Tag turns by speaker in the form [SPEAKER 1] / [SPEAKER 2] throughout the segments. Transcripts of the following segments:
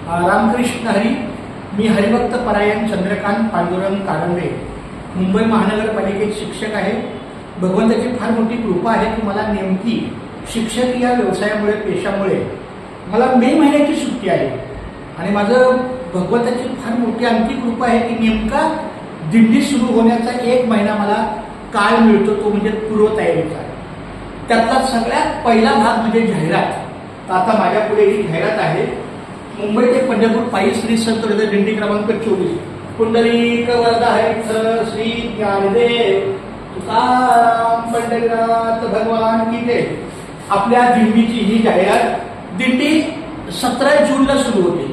[SPEAKER 1] रामकृष्ण हरी. मी हरिभक्त परायण चंद्रकांत पांडुरंग कारंडे, मुंबई महानगरपालिकेत शिक्षक आहे. भगवंताची फार मोठी कृपा आहे की मला नेमकी शिक्षक या व्यवसायामुळे, पेशामुळे मला मे महिन्याची सुट्टी आहे. आणि माझं भगवंताची फार मोठी आणखी कृपा आहे की नेमका दिंडी सुरू होण्याचा 1 महिना मला काळ मिळतो, तो म्हणजे पूर्वतयारीचा. त्यातला सगळ्यात पहिला भाग म्हणजे जाहिरात. तर आता माझ्या पुढे ही जाहिरात आहे. मुंबई ते पंढरपूर पायी श्री संत दिंडी क्रमांक 24. पुंडलिक वरदा हरिहर श्री ज्ञानदेव तुकाराम पंढरीनाथ भगवान की जय. आपल्या दिंडीची ही जाहिरात. दिंडी 17 जूनला सुरू होते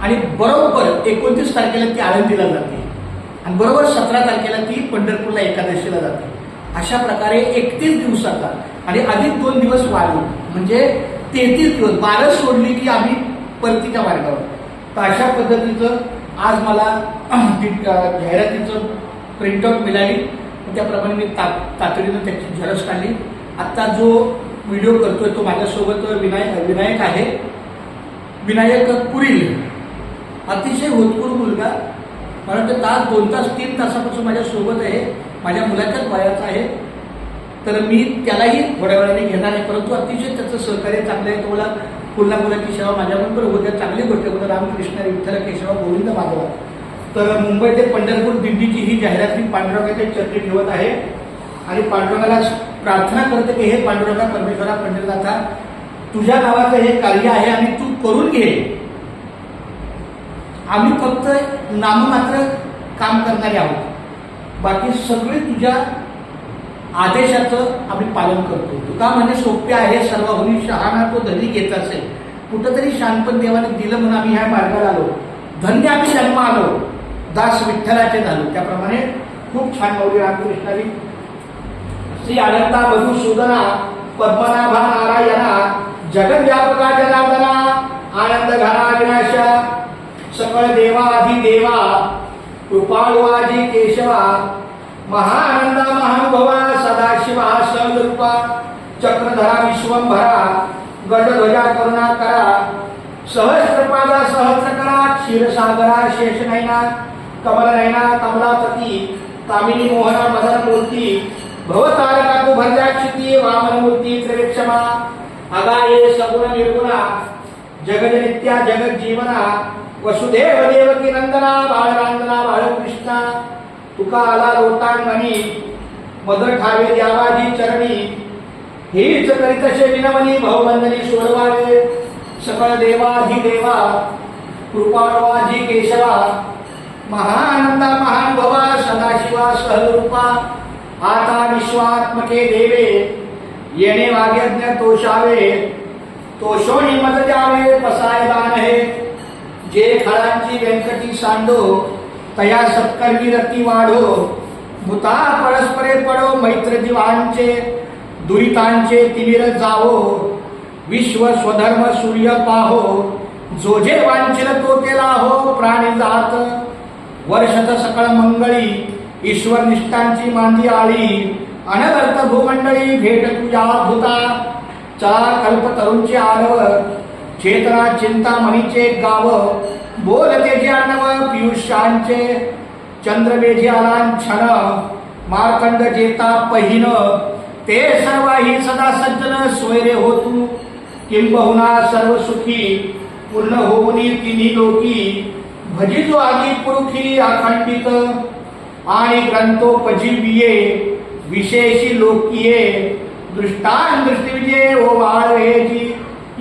[SPEAKER 1] आणि बरोबर 29 तारखेला ती आळंदीला जाते आणि बरोबर 17 तारखेला ती पंढरपूरला एकादशीला जाते. अशा प्रकारे 31 दिवसाचा आणि अधिक 2 दिवस वाढून म्हणजे 33 दिवस. 12 सोडली की आम्ही परतीच्या मार्गावर. तर अशा पद्धतीचं आज मला जाहिरातीचं प्रिंटआउट मिळाली. त्याप्रमाणे मी तातडीनं त्याची झेरॉक्स काढली. आत्ता जो व्हिडिओ करतोय तो माझ्यासोबत विनायक आहे. विनायक पुरील, अतिशय होतकुर मुलगा. मला वाटतं तास 2 तास 3 तासापासून माझ्यासोबत आहे. माझ्या मुलाच्याच वयाचा आहे. तर मी त्यालाही थोड्या वेळाने घेणार आहे, परंतु अतिशय त्याचं सहकार्य चांगलं आहे. तुम्हाला पुन्हा मुलाची सेवा माझ्याबरोबर होत्या. चांगली गोष्ट होतं. रामकृष्ण विठ्ठल केशव गोविंद माधव. तर मुंबई ते पंढरपूर दिंडीची ही जाहिरात मी पांडुरंगाच्या चरणी ठेवत आहे आणि पांडुरंगाला प्रार्थना करते की हे पांडुरंगा परमेश्वरा पंढरनाथा, तुझ्या नावाचं हे कार्य आहे आणि तू करून घे. आम्ही फक्त नाममात्र काम करणारे आहोत, बाकी सगळे तुझ्या आदेशाचं आम्ही पालन करतो. तुका म्हणजे सोपे आहे सर्वहुनी शहाणा तो धनी घेत असेल. कुठंतरी शानपण देवाने दिलं म्हणून आम्ही ह्या मार्गाला आलो. धन्य आम्ही जन्म आलो, दास विठ्ठलाचे झालो. त्याप्रमाणे खूप छान गौरी रामकृष्णारी श्री अनंता मधुसूदना पद्मनाभा नारायणा जगद्व्यापका जनार्दना आनंद घना विनाशा सकळ देवा अधिदेवा कृपाळू आजी केशवा महानंदा महानुभवा सदाशिवा सद्रूपा चक्रधरा विश्वंभरा गडध्वजा करुणाकरा सहस्रपादा सहस्रकरा क्षीरसागरा शेषनयना कमलनयना कमलापती कामिनी मोहना मदनमूर्ती भवतारका तू भरजाक्षिती वामनमूर्ती त्रिविक्षमा अगाये सगुण निर्गुणा जगजनित्या जगज्जीवना वसुदेव देवकी नंदना बाळरांजना बाळकृष्णा तुका आला लोटांगणी मदर ठावे द्यावाजी चरणी हीच करीतशे विनवनी भाऊबंधनी सोडवावे सकळ देवाधिदेवा कृपाळवाजी केशवा महानंदा महानुभवा सदाशिवा सहरूपा आता विश्वात्मके देवे येणे वाग्यज्ञ तोषावे तोषोणी मत द्यावे पसाय दान हे जे खळांची व्यंकटी सांडो तया सत्कर्मी रती वाढो भूता परस्परे पडो मैत्र दिवांचे दुरितांचे तिमिर जावो विश्व स्वधर्म सूर्य पाहो जो जे वांछिल तो केला हो प्राणी जात वर्षत सकळ मंगळी ईश्वर निष्ठांची मांदी आळी अनवर्त भूमंडळी भेट तुझ्या भूता चार कल्प तरुणचे आरव चेतना चिंतामणीचे गाव बोलते जे अन्नव पियुष्यांचे चंद्रबेजी आलांछन मार्कंड जेता पहिन ते सर्वाही सदा सज्जन सोयरे होतू किंबहुना सर्व सुखी पूर्ण होऊनी तिन्ही लोकी भजिजो आगी पुरुखी अखंडित आणि ग्रंथोपजीविये विशेषी लोकिये दृष्टान दृष्टिविजय ओ वाळवेजी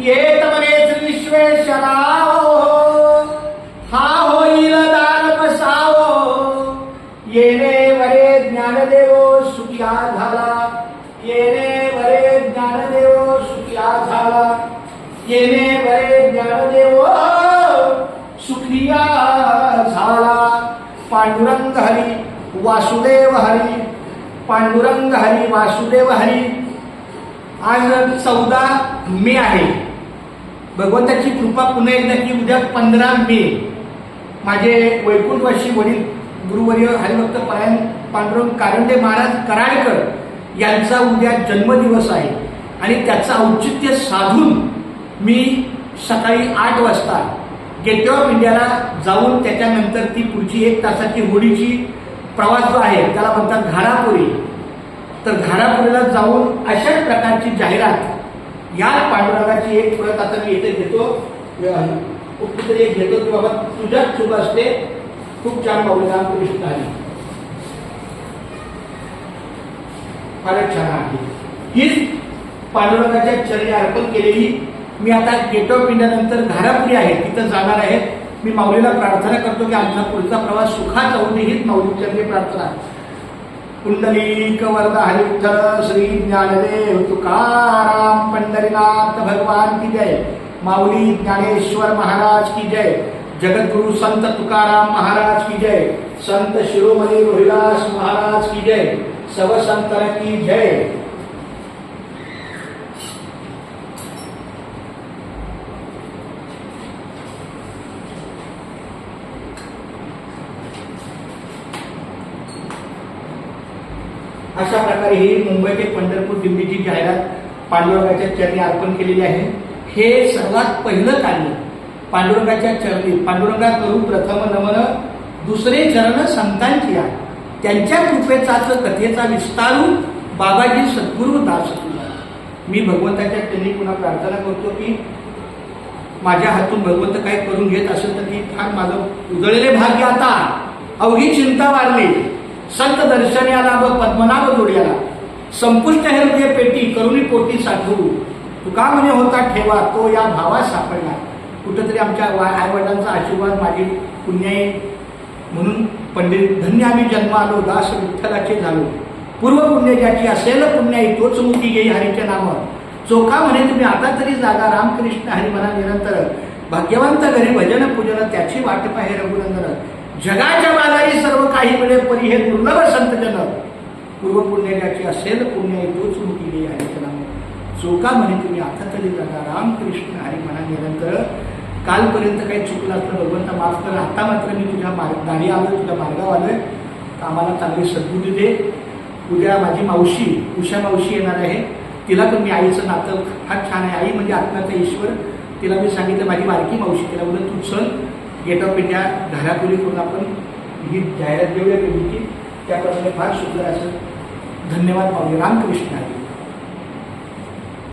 [SPEAKER 1] ये तमने विश्वेश्वरा हा होईल दान बसावो येणे वरे ज्ञानदेव सुखिया झाला येणे वरे ज्ञानदेव सुखिया झाला येणे वरे ज्ञानदेव सुखिया झाला. पांडुरंग हरी वासुदेव हरी पांडुरंग हरी वासुदेव हरी. आज 14 मे आहे. भगवंताची कृपा पुन्हा एकदा की उद्या 15 मे माझे वैकुंठवासी वडील गुरुवर्य हरिभक्त परायण पांडुरंग कारंडे महाराज कराडकर यांचा उद्या जन्मदिवस आहे आणि त्याचं औचित्य साधून मी सकाळी 8 वाजता गेट ऑफ इंडियाला जाऊन त्याच्यानंतर ती पुढची 1 तासाची होडीची प्रवास जो आहे त्याला म्हणतात घारापुरी. तर घारापुरीला जाऊन अशाच प्रकारची जाहिरात या पांडुरंगाची एक प्रत आता मी इथे घेतो, कुठेतरी एक घेतो की बाबा तुझ्याच चूक असते. खूप छान पावले रामकृष्ण हरी, फारच छान आहे. हीच पांडुरंगाच्या चरणी अर्पण केलेली. मी आता गेट ऑफ इंडिया नंतर घारापुरी आहे तिथं जाणार आहे. मी माऊलीला प्रार्थना करतो की आमचा पुढचा प्रवास सुखाचा होऊ दे, हीच माऊली चरणी प्रार्थना. कुंडलिक वरद हरी विठ्ठल श्री ज्ञानदेव तुकाराम पंढरीनाथ भगवान की जय. माऊली ज्ञानेश्वर महाराज की जय. जगद्गुरु संत तुकाराम महाराज की जय. संत शिरोमणी रोहिदास महाराज की जय. सब संतन की जय. अशा प्रकारे ही मुंबई ते पंढरपूर दिंडीची जाहिरात पांडुरंगाच्या चरणी अर्पण केलेली आहे. हे सर्वात पहिलं कार्य पांडुरंगाच्या चरणी. पांडुरंगा करू प्रथम नमन, दुसरे चरण संतांची आहे. त्यांच्या कृपेचाच कथेचा विस्तारू बाबाजी सद्गुरू दास तुला. मी भगवंताच्या चरणी पुन्हा प्रार्थना करतो की माझ्या हातून भगवंत काय करून घेत असेल तर ती फार माझं उजळलेले भाग्य आता. अवघी चिंता वारली संत दर्शनाला व पद्मनाभ जोड्याला. संपुष्ट हे हृदय पेटी करुणी पोटी साठवू. तुका म्हणे होता ठेवा तो या भावात सापडला. कुठंतरी आमच्या आई वडिलांचा आशीर्वाद माझी पुण्याई म्हणून पंडित धन्य आम्ही जन्म आलो दास विठ्ठलाचे झालो. पूर्व पुण्य ज्याची असेल पुण्याई तोच मुक्ती घेई हरीचे नाम. चोखा म्हणे तुम्ही आता तरी जागा रामकृष्ण हरी म्हणा निरंतर. भाग्यवंत घरी भजन पूजन त्याची वाट पाहे रघुनंदन. जगाच्या बाजारी सर्व काही मिळे परी हे दुर्लभ संतजन. पूर्व पुण्य ज्याची असेल पुण्याई तोच मुक्ती घेई हरीचे नाम. चोखा म्हणे तुम्ही आता तरी जागा रामकृष्ण हरी म्हणा निरंतर. कालपर्यंत काही चुकलं असलं भगवंत माफ कर. आता मात्र मी तुझ्या दारी आलोय, तुझ्या मार्गावर आलोय. आम्हाला चांगली सद्बुद्धी दे. उद्या माझी मावशी उषा मावशी येणार आहे. तिला पण मी आईचं नातं फार छान आहे. आई म्हणजे आत्म्याचा ईश्वर. तिला मी सांगितलं माझी बारकी मावशी, तिला बोलत तू चल गेट ऑफ इंडिया घरापुरी करून आपण ही जाहिरात देऊया दिंडीची. त्याप्रमाणे फार सुंदर असं. धन्यवाद माऊली. रामकृष्ण.